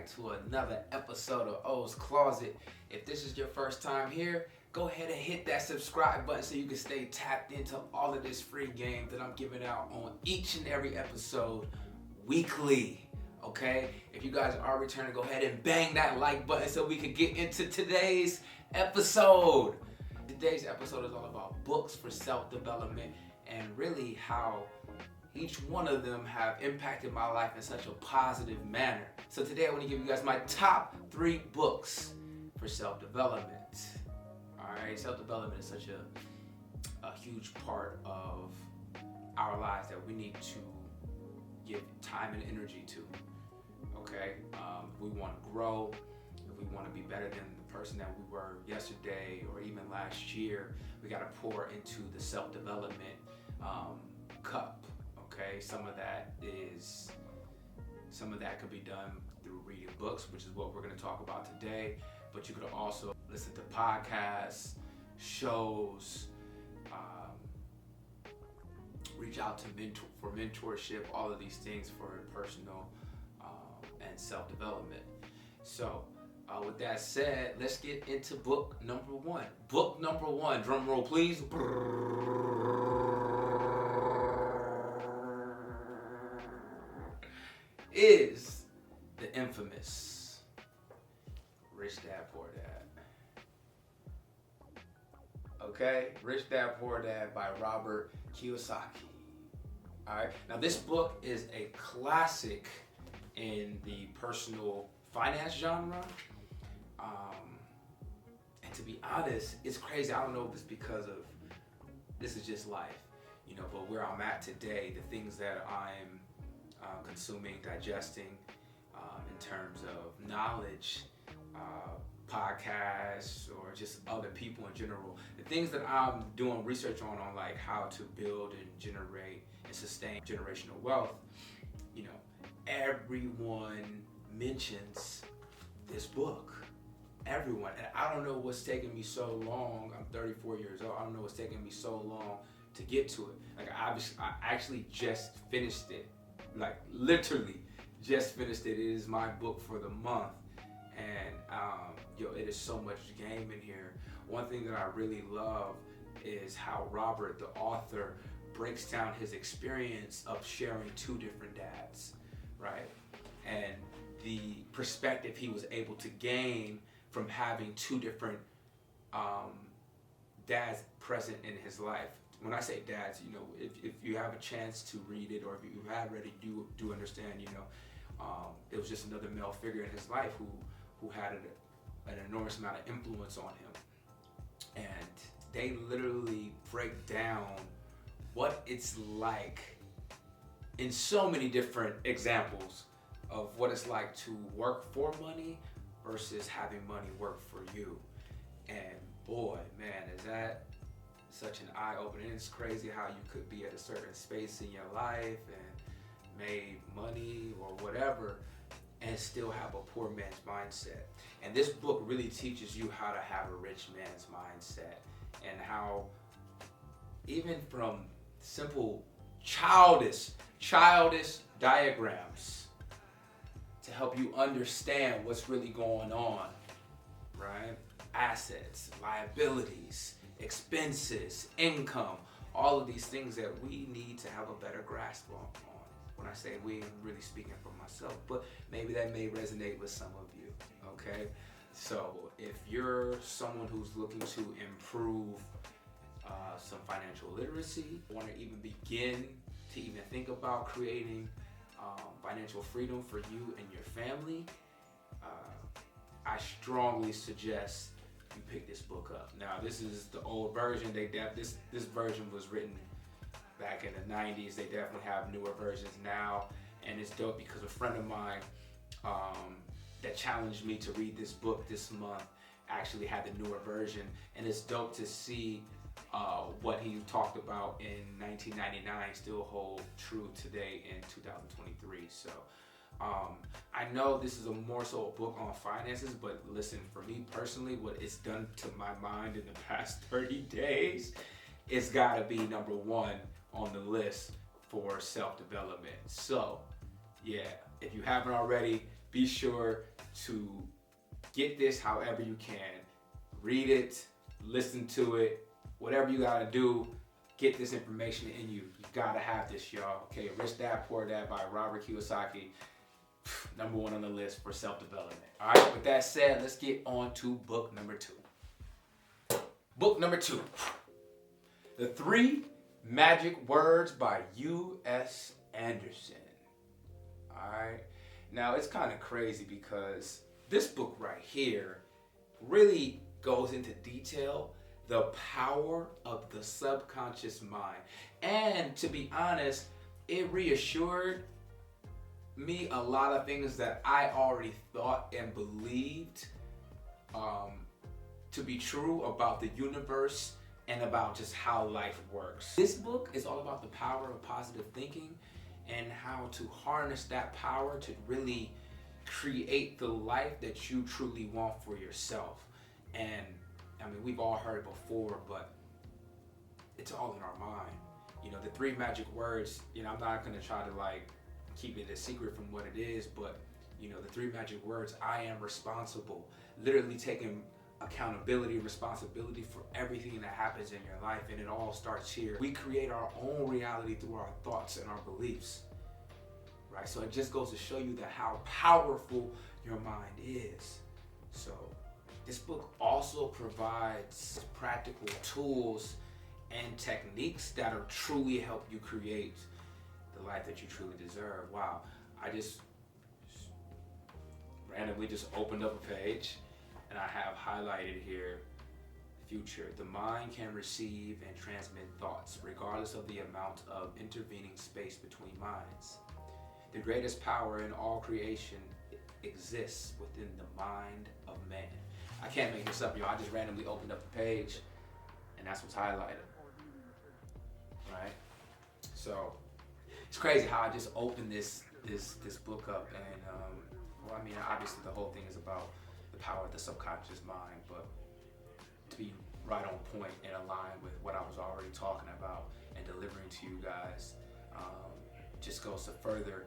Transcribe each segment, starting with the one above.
back to another episode of O's Closet. If this is your first time here, go ahead and hit that subscribe button so you can stay tapped into all of this free game that I'm giving out on each and every episode weekly. Okay? If you guys are returning, go ahead and bang that like button so we can get into today's episode. Today's episode is all about books for self-development and really how each one of them have impacted my life in such a positive manner. So today I want to give you guys my top 3 books for self-development. Alright, self-development is such a huge part of our lives that we need to give time and energy to. Okay? If we want to grow, if we want to be better than the person that we were yesterday or even last year, we got to pour into the self-development cup. Okay, some of that could be done through reading books, which is what we're going to talk about today. But you could also listen to podcasts, shows, reach out to for mentorship, all of these things for personal and self-development. So, with that said, let's get into book number 1. Book number 1, drum roll please. Is the infamous Rich Dad Poor Dad. Okay, Rich Dad Poor Dad by Robert Kiyosaki. Alright, now this book is a classic in the personal finance genre. And to be honest, it's crazy. I don't know if it's because of, this is just life, but where I'm at today, the things that I'm consuming, digesting in terms of knowledge, podcasts, or just other people in general. The things that I'm doing research on like how to build and generate and sustain generational wealth, everyone mentions this book. Everyone. And I don't know what's taking me so long. I'm 34 years old. I don't know what's taking me so long to get to it. I actually just finished it. Like literally just finished it. It is my book for the month, and it is so much game in here. One thing that I really love is how Robert, the author, breaks down his experience of sharing 2 different dads, right? And the perspective he was able to gain from having 2 different dads present in his life. When I say dads, if you have a chance to read it, or if you have read it, do understand, it was just another male figure in his life who had an enormous amount of influence on him. And they literally break down what it's like in so many different examples of what it's like to work for money versus having money work for you. And boy, man, is that such an eye-opener. It's crazy how you could be at a certain space in your life and made money or whatever and still have a poor man's mindset. And this book really teaches you how to have a rich man's mindset, and how even from simple childish diagrams to help you understand what's really going on, right? Assets, liabilities, expenses, income, all of these things that we need to have a better grasp on. When I say we, I'm really speaking for myself, but maybe that may resonate with some of you, okay? So if you're someone who's looking to improve some financial literacy, want to even begin to even think about creating financial freedom for you and your family, I strongly suggest you pick this book up. Now, this is the old version. This version was written back in the 90s. They definitely have newer versions now, and it's dope because a friend of mine that challenged me to read this book this month actually had the newer version, and it's dope to see what he talked about in 1999 still hold true today in 2023. So I know this is more so a book on finances, but listen, for me personally, what it's done to my mind in the past 30 days, it's got to be number 1 on the list for self-development. So yeah, if you haven't already, be sure to get this however you can. Read it, listen to it, whatever you gotta do, get this information in you. You gotta have this, y'all. Okay, Rich Dad Poor Dad by Robert Kiyosaki. Number 1 on the list for self-development. All right, with that said, let's get on to book number 2. Book number 2, The 3 Magic Words by U.S. Anderson. All right, now it's kind of crazy because this book right here really goes into detail the power of the subconscious mind. And to be honest, it reassured me a lot of things that I already thought and believed to be true about the universe and about just how life works. This book is all about the power of positive thinking and how to harness that power to really create the life that you truly want for yourself. And I mean, we've all heard it before, but it's all in our mind. You know, the 3 magic words, you know, I'm not gonna try to like keep it a secret from what it is, but you know, the 3 magic words, I am responsible, literally taking accountability, responsibility for everything that happens in your life. And it all starts here. We create our own reality through our thoughts and our beliefs, right? So it just goes to show you that how powerful your mind is. So this book also provides practical tools and techniques that'll truly help you create the life that you truly deserve. Wow, I just randomly just opened up a page and I have highlighted here, future. The mind can receive and transmit thoughts regardless of the amount of intervening space between minds. The greatest power in all creation exists within the mind of man. I can't make this up, y'all. I just randomly opened up the page and that's what's highlighted, right? So it's crazy how I just opened this book up, and well, I mean, obviously the whole thing is about the power of the subconscious mind, but to be right on point and aligned with what I was already talking about and delivering to you guys, just goes to further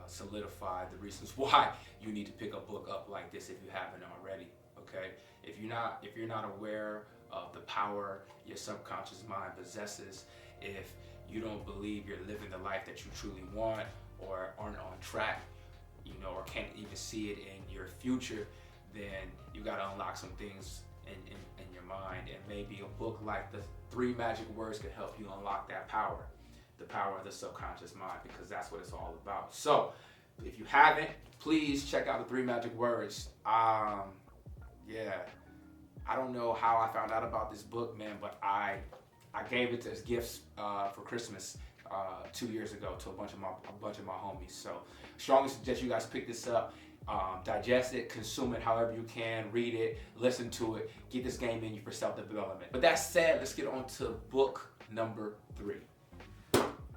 solidify the reasons why you need to pick a book up like this if you haven't already. Okay, if you're not aware of the power your subconscious mind possesses, if you don't believe you're living the life that you truly want, or aren't on track, you know, or can't even see it in your future, then you got to unlock some things in your mind. And maybe a book like the 3 magic words could help you unlock that power, the power of the subconscious mind, because that's what it's all about. So if you haven't, please check out the 3 magic words. Yeah, I don't know how I found out about this book, man, but I gave it as gifts for Christmas 2 years ago to a bunch of my homies. So strongly suggest you guys pick this up, digest it, consume it however you can, read it, listen to it, get this game in you for self-development. But that said, let's get on to book number 3.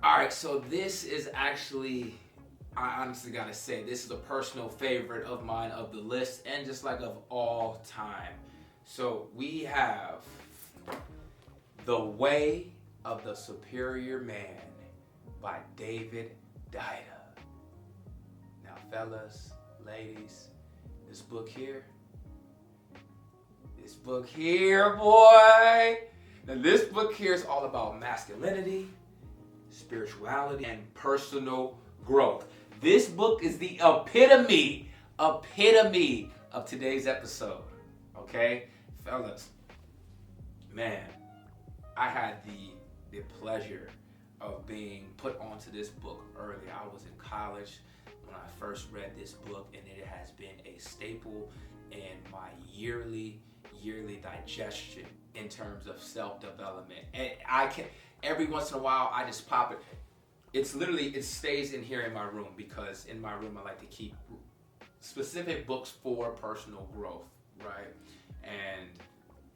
All right, so this is actually, I honestly gotta say, this is a personal favorite of mine of the list, and just like of all time. So we have The Way of the Superior Man by David Dida. Now fellas, ladies, this book here, boy. Now this book here is all about masculinity, spirituality, and personal growth. This book is the epitome of today's episode. Okay, fellas, man, I had the pleasure of being put onto this book early. I was in college when I first read this book, and it has been a staple in my yearly digestion in terms of self-development. And I can, every once in a while, I just pop it. It's literally, it stays in here in my room, because in my room I like to keep specific books for personal growth, right?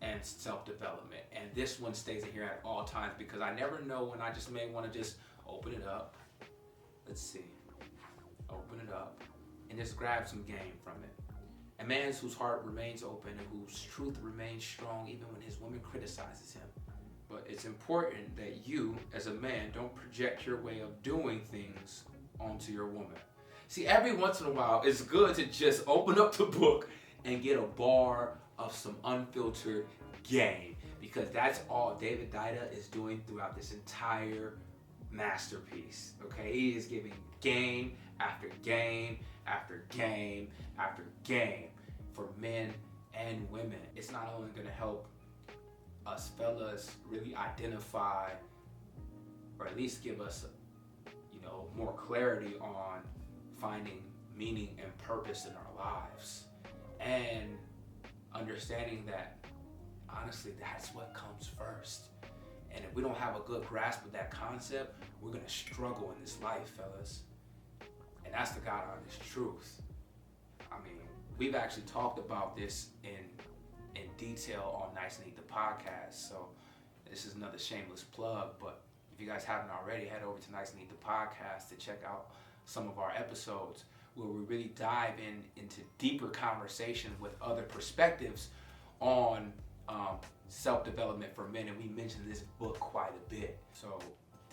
And self-development. And this one stays in here at all times, because I never know when I just may want to just open it up. Let's see. Open it up and just grab some game from it. A man whose heart remains open and whose truth remains strong even when his woman criticizes him. But it's important that you, as a man, don't project your way of doing things onto your woman. See, every once in a while, it's good to just open up the book and get a bar of some unfiltered game, because that's all David Deida is doing throughout this entire masterpiece. Okay, he is giving game after game after game after game for men and women. It's not only going to help us fellas really identify, or at least give us, more clarity on finding meaning and purpose in our lives, and understanding that honestly that's what comes first. And if we don't have a good grasp of that concept, we're gonna struggle in this life, fellas. And that's the God honest truth. I mean, we've actually talked about this in detail on Nice and Neat the podcast, so this is another shameless plug. But if you guys haven't already, head over to Nice and Neat the podcast to check out some of our episodes where we really dive into deeper conversation with other perspectives on self-development for men, and we mentioned this book quite a bit. So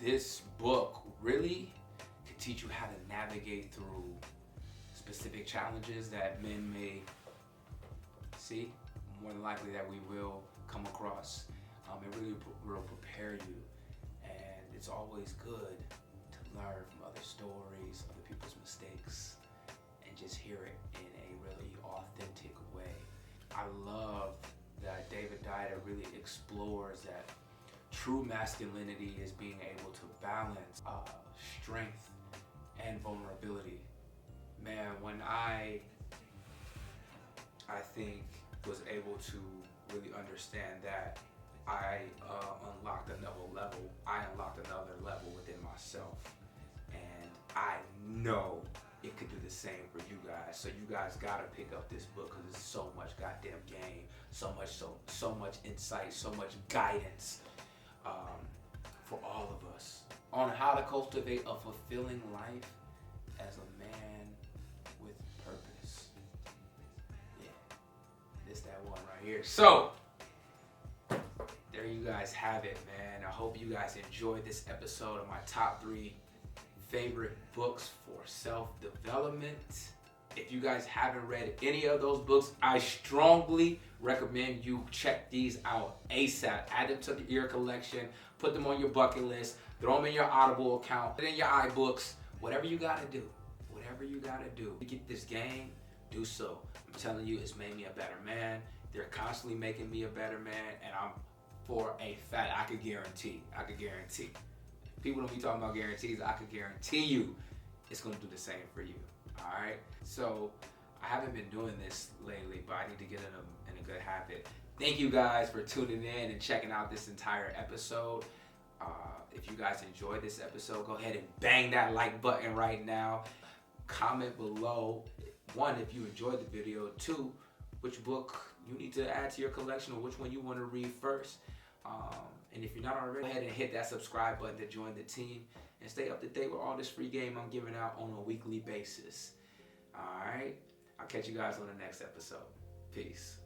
this book really can teach you how to navigate through specific challenges that men may see, more than likely that we will come across. It really will prepare you, and it's always good to learn from other stories, other people's mistakes, and just hear it in a really authentic way. I love that David Deida really explores that true masculinity is being able to balance strength and vulnerability. Man, when I think was able to really understand that, I unlocked another level within myself, and I know it could do the same for you guys. So you guys gotta pick up this book, because there's so much goddamn game, so much insight, so much guidance for all of us on how to cultivate a fulfilling life as a man with purpose. Yeah, this that one right here. So there you guys have it, man. I hope you guys enjoyed this episode of my top 3 favorite books for self-development. If you guys haven't read any of those books, I strongly recommend you check these out ASAP. Add them to your collection, put them on your bucket list, throw them in your Audible account, put in your iBooks, whatever you gotta do. Whatever you gotta do to get this game, do so. I'm telling you, it's made me a better man. They're constantly making me a better man, and I'm for a fact, I could guarantee. People don't be talking about guarantees. I could guarantee you it's gonna do the same for you. All right. So I haven't been doing this lately, but I need to get in a good habit. Thank you guys for tuning in and checking out this entire episode. If you guys enjoyed this episode, go ahead and bang that like button right now. Comment below, 1, if you enjoyed the video, 2, which book you need to add to your collection, or which one you want to read first. And if you're not already, go ahead and hit that subscribe button to join the team and stay up to date with all this free game I'm giving out on a weekly basis. All right, I'll catch you guys on the next episode. Peace.